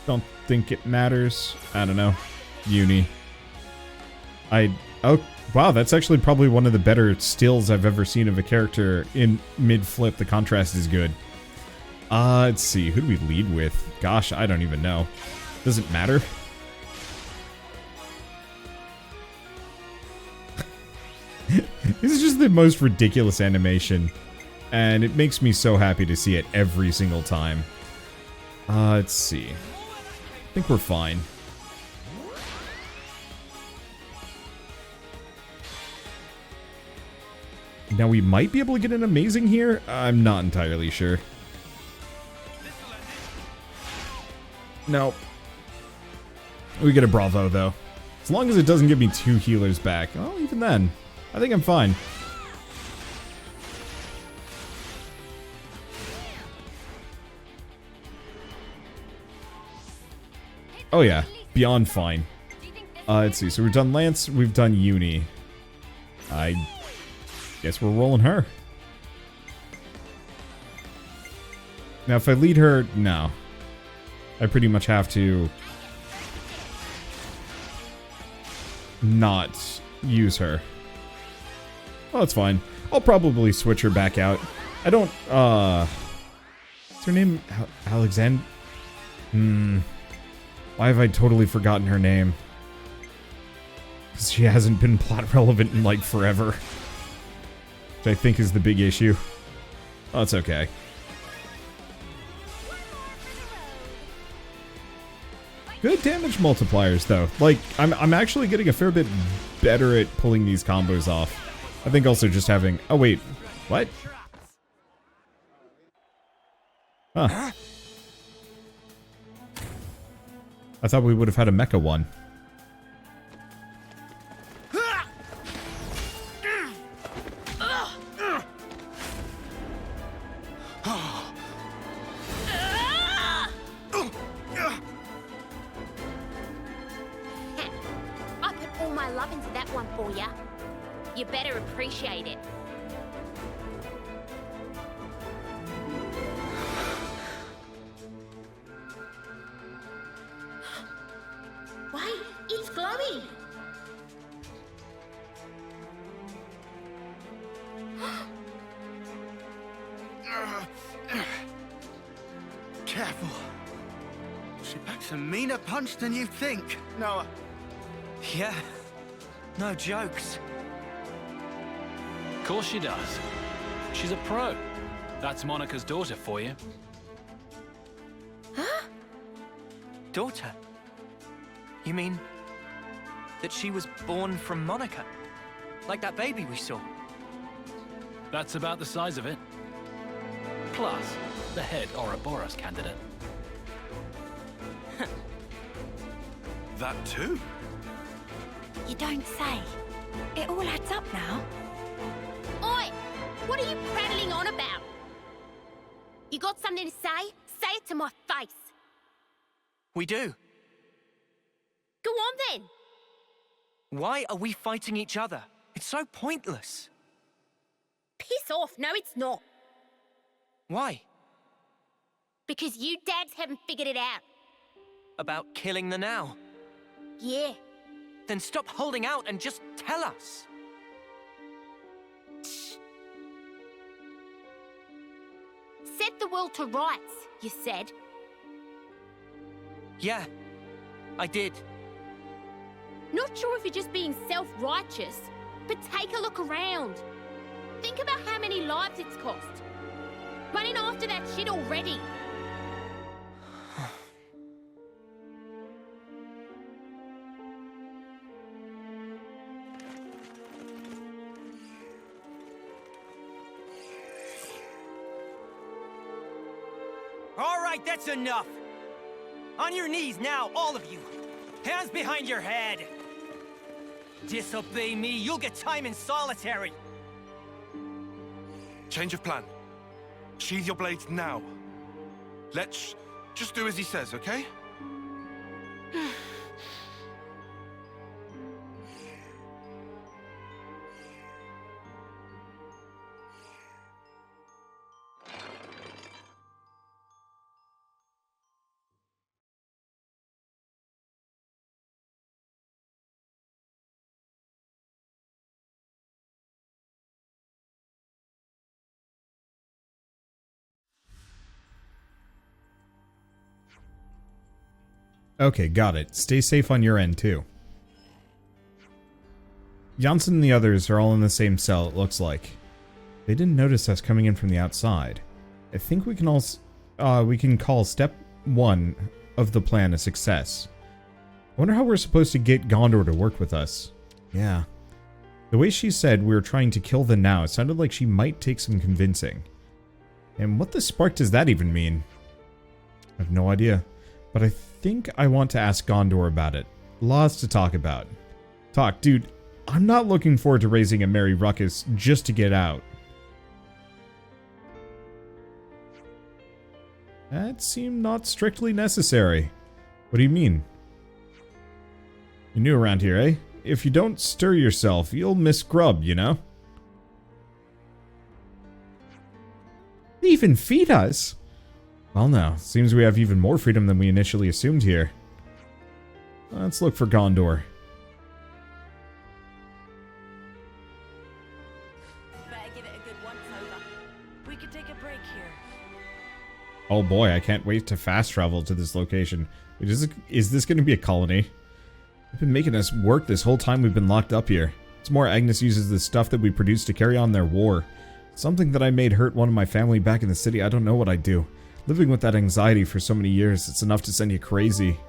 Don't think it matters. I don't know. Uni. Oh, wow, that's actually probably one of the better stills I've ever seen of a character in mid-flip. The contrast is good. Let's see. Who do we lead with? Gosh, I don't even know. Does it matter? This is just the most ridiculous animation, and it makes me so happy to see it every single time. Let's see. I think we're fine. Now we might be able to get an amazing here. I'm not entirely sure. No. We get a Bravo, though. As long as it doesn't give me 2 healers back. Oh, even then. I think I'm fine. Oh yeah, beyond fine. Let's see, so we've done Lance, we've done Uni. I guess we're rolling her. Now if I lead her, no. I pretty much have to not use her. Oh, that's fine. I'll probably switch her back out. I don't, what's her name? Alexander? Why have I totally forgotten her name? Because she hasn't been plot relevant in, like, forever. Which I think is the big issue. Oh, it's okay. Good damage multipliers, though. Like, I'm actually getting a fair bit better at pulling these combos off. I think also just having... Oh, wait. What? Huh. I thought we would have had a mecha one. I put all my love into that one for ya. You better appreciate it. Wait, it's glowing. Careful. She packs a meaner punch than you think, Noah. Yeah, no jokes. Of course she does. She's a pro. That's Monica's daughter for you. Huh? Daughter? You mean that she was born from Monica? Like that baby we saw? That's about the size of it. Plus, the head Ouroboros candidate. That too? You don't say. It all adds up now. Oi! What are you prattling on about? You got something to say? Say it to my face. We do. Go on then. Why are we fighting each other? It's so pointless. Piss off. No, it's not. Why? Because you dads haven't figured it out. About killing the now? Yeah. Then stop holding out and just tell us. Set the world to rights, you said. Yeah, I did. Not sure if you're just being self-righteous, but take a look around. Think about how many lives it's cost. Running after that shit already. All right, that's enough. On your knees now, all of you. Hands behind your head. Disobey me, you'll get time in solitary. Change of plan. Sheathe your blades now. Let's just do as he says, okay? Okay, got it. Stay safe on your end, too. Janssen and the others are all in the same cell, it looks like. They didn't notice us coming in from the outside. I think we can call step 1 of the plan a success. I wonder how we're supposed to get Ghondor to work with us. Yeah. The way she said we were trying to kill the Now sounded like she might take some convincing. And what the spark does that even mean? I have no idea. But I think I want to ask Ghondor about it. Lots to talk about. Dude, I'm not looking forward to raising a merry ruckus just to get out. That seemed not strictly necessary. What do you mean? You're new around here, eh? If you don't stir yourself, you'll miss grub, you know? They even feed us! Well now, seems we have even more freedom than we initially assumed here. Let's look for Ghondor. Better give it a good once over. We could take a break here. Oh boy, I can't wait to fast travel to this location. Wait, is this going to be a colony? They've been making us work this whole time we've been locked up here. It's more Agnus uses the stuff that we produce to carry on their war. Something that I made hurt one of my family back in the city, I don't know what I'd do. Living with that anxiety for so many years, it's enough to send you crazy.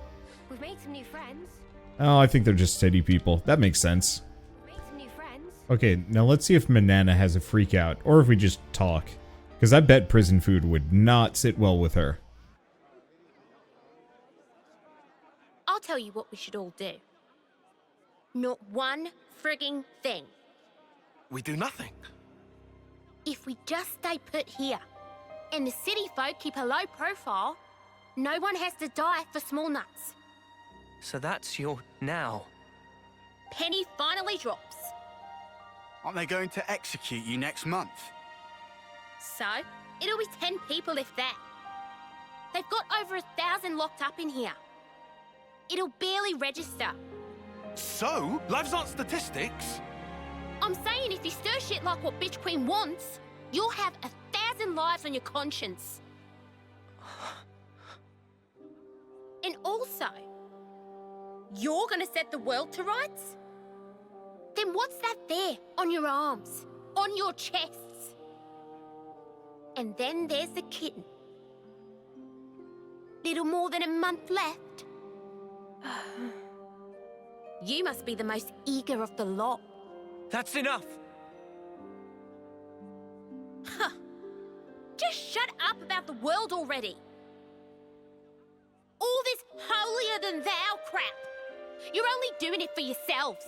We've made some new friends. Oh, I think they're just steady people. That makes sense. We've made some new friends. Okay, now let's see if Manana has a freak out, or if we just talk. Because I bet prison food would not sit well with her. I'll tell you what we should all do. Not one frigging thing. We do nothing. If we just stay put here, and the city folk keep a low profile, no one has to die for small nuts. So that's your Now. Penny finally drops. Aren't they going to execute you next month? So, it'll be 10 people if that. They've got over 1,000 locked up in here. It'll barely register. So? Lives aren't statistics? I'm saying if you stir shit like what Bitch Queen wants, you'll have 1,000 lives on your conscience. And also, you're gonna set the world to rights? Then what's that there on your arms, on your chests? And then there's the kitten. Little more than a month left. You must be the most eager of the lot. That's enough. Huh. Just shut up about the world already. All this holier-than-thou crap. You're only doing it for yourselves.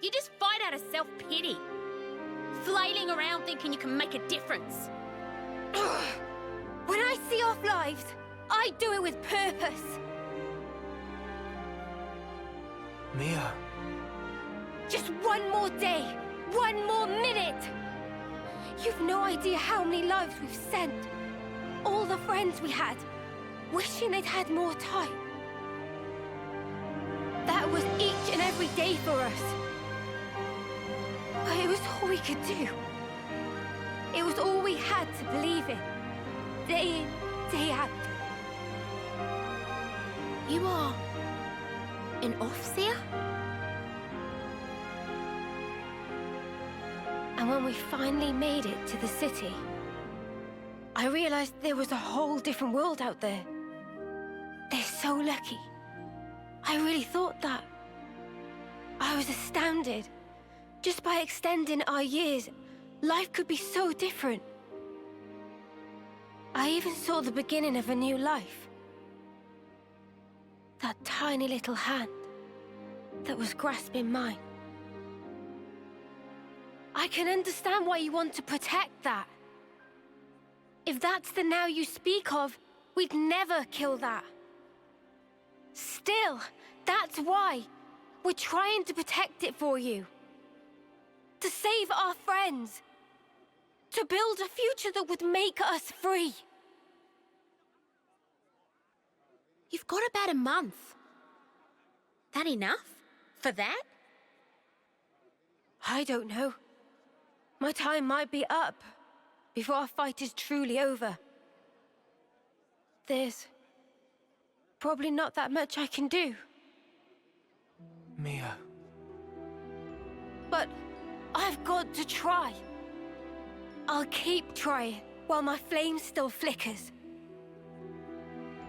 You just fight out of self-pity. Flailing around thinking you can make a difference. When I see off lives, I do it with purpose. Mia. Just one more day, one more minute. You've no idea how many lives we've sent. All the friends we had, wishing they'd had more time. That was each and every day for us. But it was all we could do. It was all we had to believe in. Day in, day out. You are An Offseer? And when we finally made it to the city, I realized there was a whole different world out there. They're so lucky. I really thought that. I was astounded. Just by extending our years, life could be so different. I even saw the beginning of a new life. That tiny little hand that was grasping mine. I can understand why you want to protect that. If that's the now you speak of, we'd never kill that. Still, that's why we're trying to protect it for you. To save our friends. To build a future that would make us free. You've got about a month. That enough? For that? I don't know. My time might be up before our fight is truly over. There's probably not that much I can do. Mio. But I've got to try. I'll keep trying while my flame still flickers.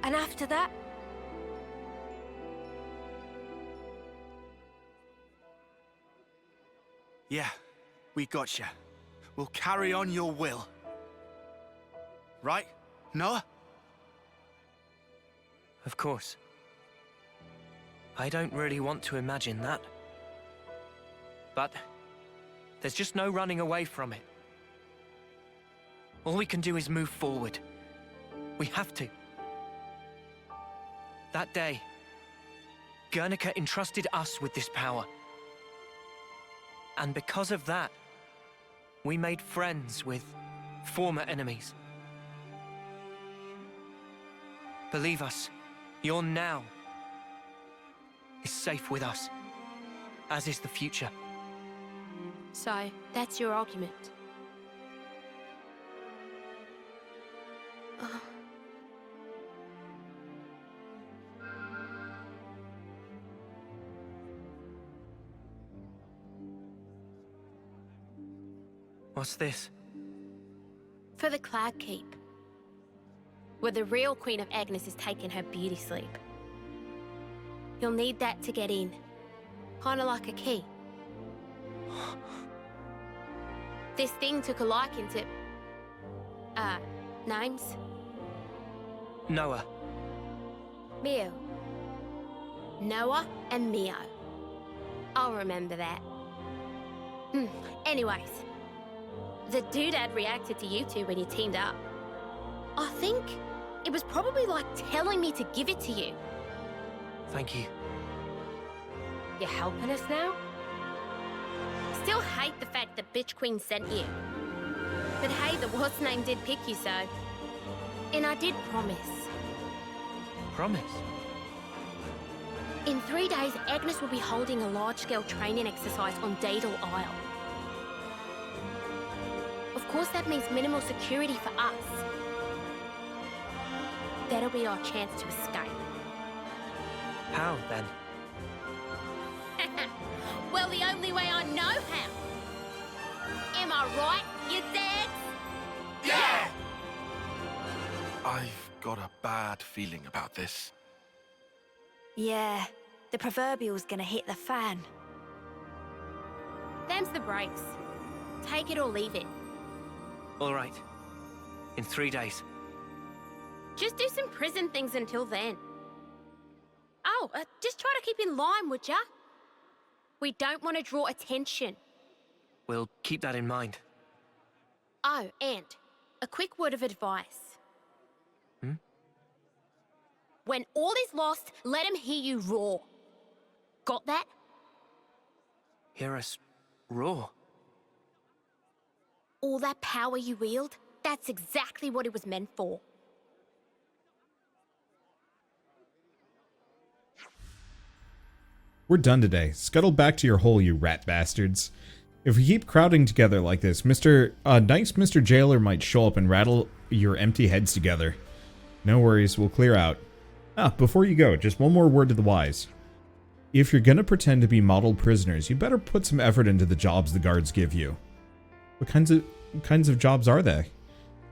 And after that... Yeah, we gotcha. We'll carry on your will. Right, Noah? Of course. I don't really want to imagine that. But there's just no running away from it. All we can do is move forward. We have to. That day, Guernica entrusted us with this power. And because of that, we made friends with former enemies. Believe us, your now is safe with us, as is the future. So, that's your argument. What's this? For the Cloud Keep, where the real Queen of Agnus is taking her beauty sleep. You'll need that to get in. Kinda like a key. This thing took a liking to... names? Noah. Mio. Noah and Mio. I'll remember that. Anyways. The doodad reacted to you two when you teamed up. I think it was probably like telling me to give it to you. Thank you. You're helping us now? Still hate the fact that Bitch Queen sent you. But hey, the what's name did pick you, so... And I did promise. Promise? In 3 days, Agnes will be holding a large-scale training exercise on Daedal Isle. Of course, that means minimal security for us. That'll be our chance to escape. How, then? Well, the only way I know how. Am I right, you dads? Yeah! I've got a bad feeling about this. Yeah, the proverbial's gonna hit the fan. Them's the breaks. Take it or leave it. All right. In 3 days. Just do some prison things until then. Oh, just try to keep in line, would ya? We don't want to draw attention. We'll keep that in mind. Oh, and a quick word of advice. When all is lost, let him hear you roar. Got that? Hear us roar? All that power you wield, that's exactly what it was meant for. We're done today. Scuttle back to your hole, you rat bastards. If we keep crowding together like this, nice Mr. Jailer might show up and rattle your empty heads together. No worries, we'll clear out. Before you go, just one more word to the wise. if you're gonna pretend to be model prisoners, you better put some effort into the jobs the guards give you. What kinds of jobs are they?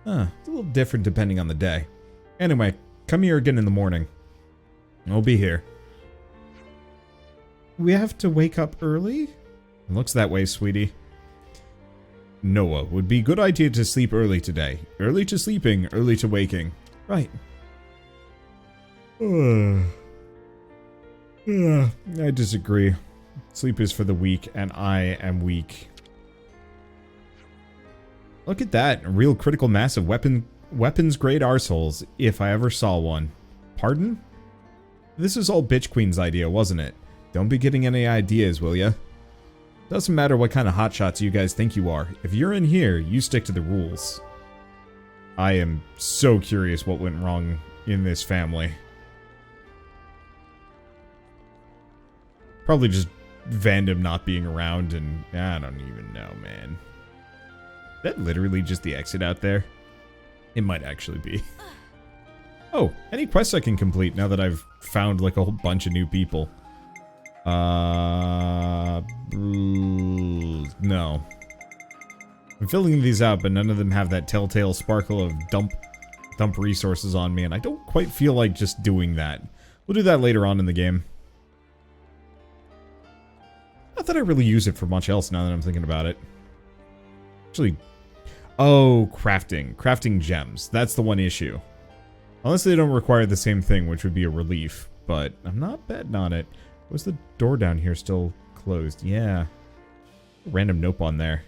It's a little different depending on the day. Anyway, come here again in the morning. I'll be here. We have to wake up early? It looks that way, sweetie. Noah, would be good idea to sleep early today. Early to sleeping, early to waking. Right. I disagree. Sleep is for the weak, and I am weak. Look at that. A real critical mass of weapons-grade arseholes, if I ever saw one. Pardon? This is all Bitch Queen's idea, wasn't it? Don't be getting any ideas, will ya? Doesn't matter what kind of hotshots you guys think you are. If you're in here, you stick to the rules. I am so curious what went wrong in this family. Probably just Vandom not being around and I don't even know, man. Is that literally just the exit out there? It might actually be. Oh, any quests I can complete now that I've found like a whole bunch of new people. No. I'm filling these out, but none of them have that telltale sparkle of dump resources on me, and I don't quite feel like just doing that. We'll do that later on in the game. Not that I really use it for much else now that I'm thinking about it. Actually, oh, crafting. Crafting gems. That's the one issue. Unless they don't require the same thing, which would be a relief, but I'm not betting on it. Was the door down here still closed? Yeah. Random nope on there.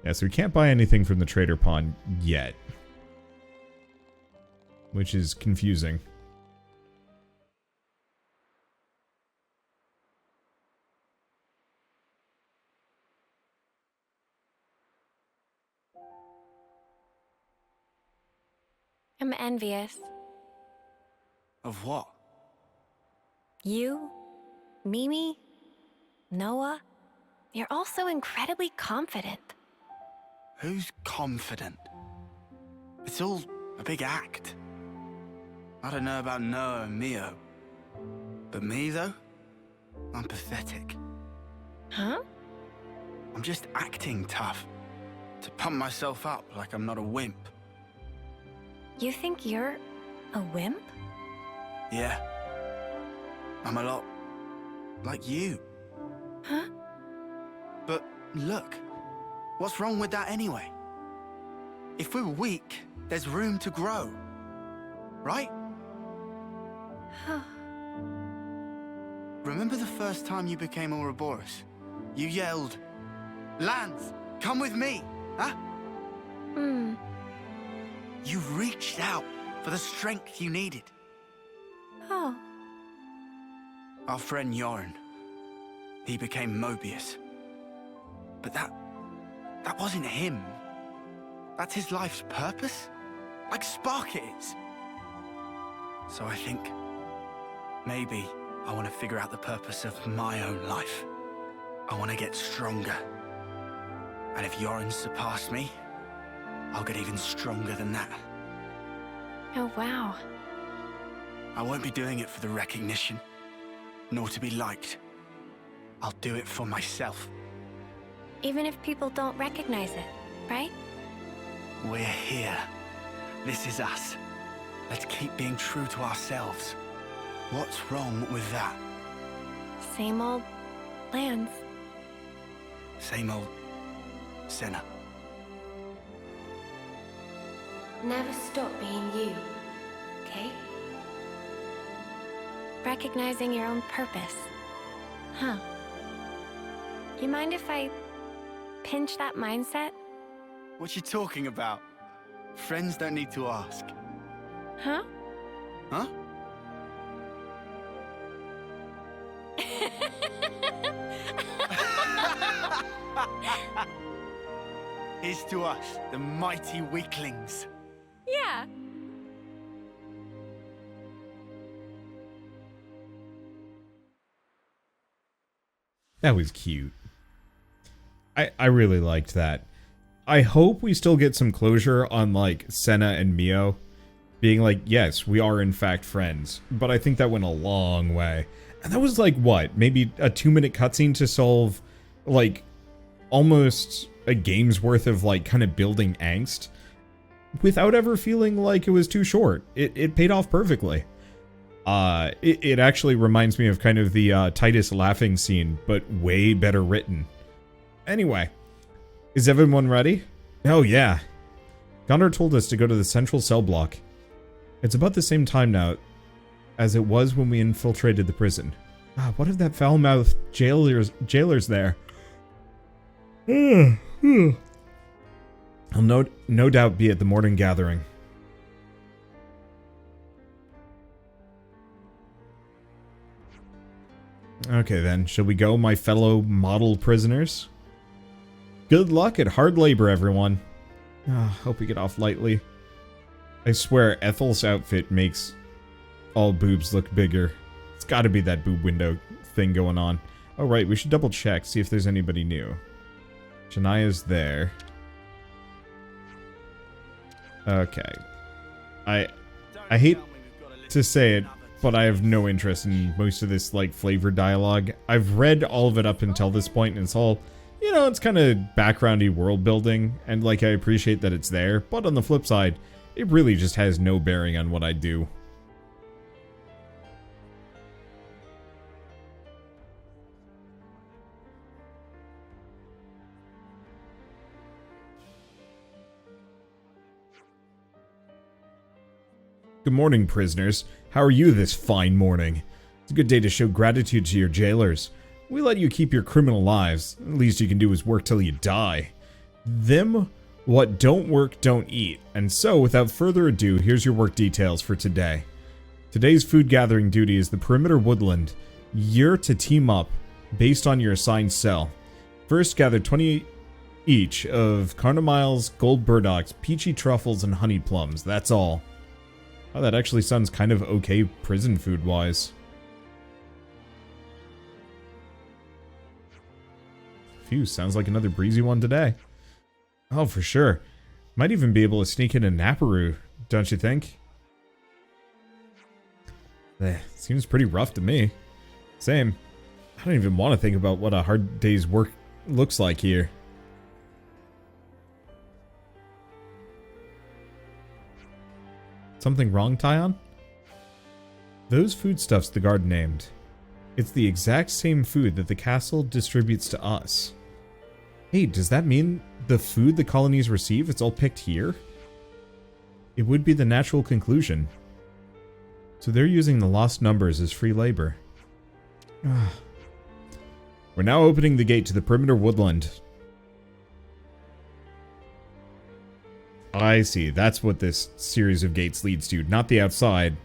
Yeah, so we can't buy anything from the trader pawn yet. Which is confusing. I'm envious. Of what? You, Mimi, Noah, you're all so incredibly confident. Who's confident? It's all a big act. I don't know about Noah and Mio. But me, though? I'm pathetic. Huh? I'm just acting tough. To pump myself up like I'm not a wimp. You think you're a wimp? Yeah. I'm a lot like you. Huh? But look, what's wrong with that anyway? If we're weak, there's room to grow. Right? Remember the first time you became Ouroboros? You yelled, "Lance, come with me!" Huh? You reached out for the strength you needed. Oh. Our friend Yoren, he became Mobius. But that wasn't him. That's his life's purpose? Like Spark it is. So I think maybe I want to figure out the purpose of my own life. I want to get stronger. And if Yoren surpassed me, I'll get even stronger than that. Oh, wow. I won't be doing it for the recognition, nor to be liked. I'll do it for myself. Even if people don't recognize it, right? We're here. This is us. Let's keep being true to ourselves. What's wrong with that? Same old plans. Same old Senna. Never stop being you, okay? Recognizing your own purpose. Huh. You mind if I pinch that mindset? What you talking about? Friends don't need to ask. Huh? Huh? Here's to us, the mighty weaklings. Yeah. That was cute. I really liked that. I hope we still get some closure on, like, Senna and Mio. being like, yes, we are in fact friends. But I think that went a long way. And that was like, what, maybe a 2-minute cutscene to solve, like, almost a game's worth of, like, kind of building angst without ever feeling like it was too short. It paid off perfectly. It actually reminds me of kind of the Titus laughing scene, but way better written. Anyway, is everyone ready? Oh yeah. Ghondor told us to go to the central cell block. It's about the same time now as it was when we infiltrated the prison. What if that foul-mouthed jailer's there? I'll no doubt be at the morning gathering. Okay then, shall we go, my fellow model prisoners? Good luck at hard labor, everyone. Hope we get off lightly. I swear, Ethel's outfit makes all boobs look bigger. It's gotta be that boob window thing going on. Oh right, we should double check, see if there's anybody new. Shania's there. Okay. I hate to say it, but I have no interest in most of this, like, flavor dialogue. I've read all of it up until this point, and it's all, you know, it's kind of backgroundy world building, and, like, I appreciate that it's there, but on the flip side, it really just has no bearing on what I do. Good morning, prisoners. How are you this fine morning? It's a good day to show gratitude to your jailers. We let you keep your criminal lives. The least you can do is work till you die. Them what don't work don't eat. And so, without further ado, here's your work details for today. Today's food gathering duty is the perimeter woodland. You're to team up based on your assigned cell. First, gather 20 each of carnamiles, gold burdocks, peachy truffles, and honey plums. That's all. Oh, that actually sounds kind of okay prison food-wise. Phew, sounds like another breezy one today. Oh, for sure. Might even be able to sneak in a Naparoo, don't you think? Seems pretty rough to me. Same. I don't even want to think about what a hard day's work looks like here. Something wrong, Tyon? Those foodstuffs the guard named. It's the exact same food that the castle distributes to us. Hey, does that mean the food the colonies receive, it's all picked here? It would be the natural conclusion. So they're using the lost numbers as free labor. We're now opening the gate to the perimeter woodland. I see, that's what this series of gates leads to, not the outside.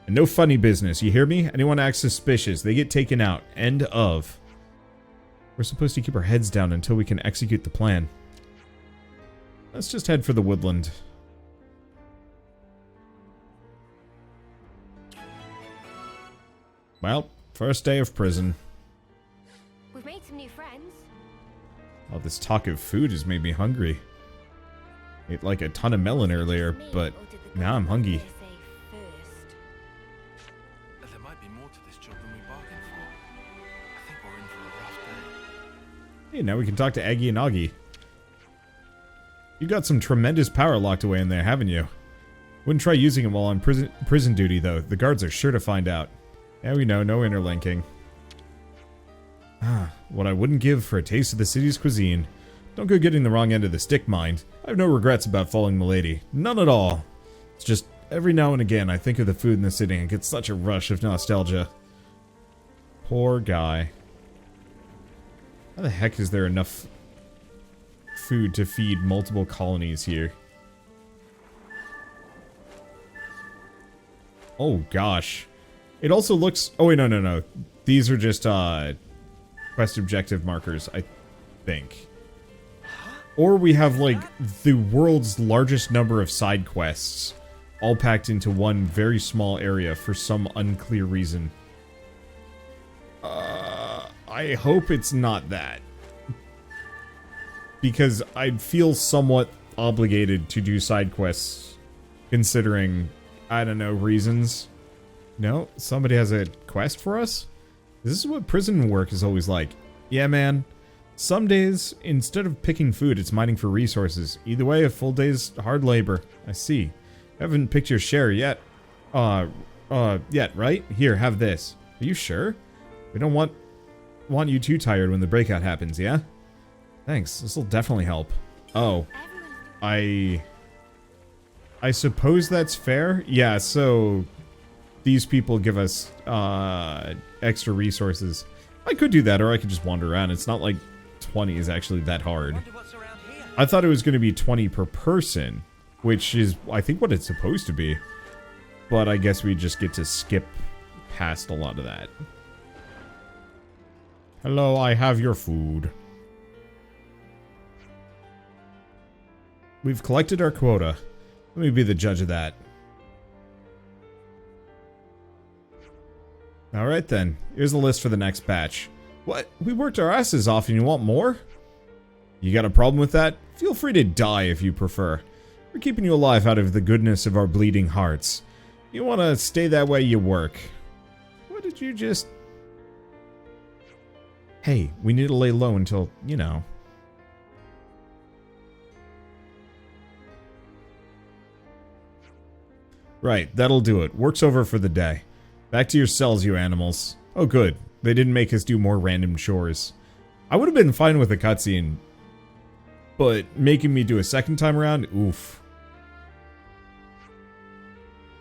And no funny business, you hear me? Anyone acts suspicious, they get taken out. End of. We're supposed to keep our heads down until we can execute the plan. Let's just head for the woodland. Well, first day of prison. We've made some new friends. Oh, this talk of food has made me hungry. Ate like a ton of melon earlier, but now I'm hungry. There might be more to this job than we bargained for. I think we're in for a rough day. Hey, now we can talk to Aggie and Augie. You got some tremendous power locked away in there, haven't you? Wouldn't try using it while on prison duty, though. The guards are sure to find out. Yeah, we know, no interlinking. What I wouldn't give for a taste of the city's cuisine. Don't go getting the wrong end of the stick, mind. I have no regrets about following milady. None at all. It's just, every now and again, I think of the food in the city and get such a rush of nostalgia. Poor guy. How the heck is there enough food to feed multiple colonies here? Oh, gosh. It also looks... Oh, wait, no. These are just, quest objective markers, I think. Or we have, like, the world's largest number of side quests, all packed into one very small area for some unclear reason. I hope it's not that. Because I'd feel somewhat obligated to do side quests Considering, I don't know, reasons. No, somebody has a quest for us? This is what prison work is always like. Yeah, man. Some days, instead of picking food, it's mining for resources. Either way, a full day's hard labor. I see. Haven't picked your share yet. Yet, right? Here, have this. Are you sure? We don't want you too tired when the breakout happens, yeah? Thanks. This will definitely help. Oh. I suppose that's fair? Yeah, so these people give us extra resources. I could do that, or I could just wander around. It's not like 20 is actually that hard. I thought it was going to be 20 per person, which is, I think, what it's supposed to be. But I guess we just get to skip past a lot of that. Hello, I have your food. We've collected our quota. Let me be the judge of that. Alright then, here's the list for the next batch. What? We worked our asses off and you want more? You got a problem with that? Feel free to die if you prefer. We're keeping you alive out of the goodness of our bleeding hearts. You want to stay that way, you work. What did you just... Hey, we need to lay low until, you know... Right, that'll do it. Work's over for the day. Back to your cells, you animals. Oh good, they didn't make us do more random chores. I would have been fine with a cutscene, but making me do a second time around, oof.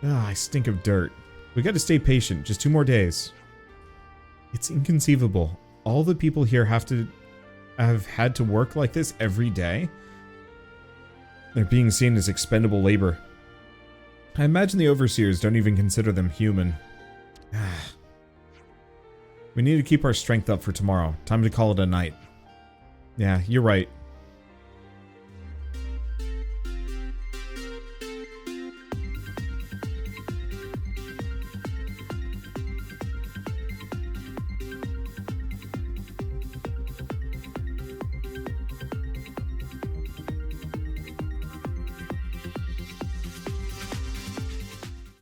Ah, I stink of dirt. We gotta stay patient, just 2 more days. It's inconceivable. All the people here have had to work like this every day. They're being seen as expendable labor. I imagine the overseers don't even consider them human. We need to keep our strength up for tomorrow. Time to call it a night. Yeah, you're right.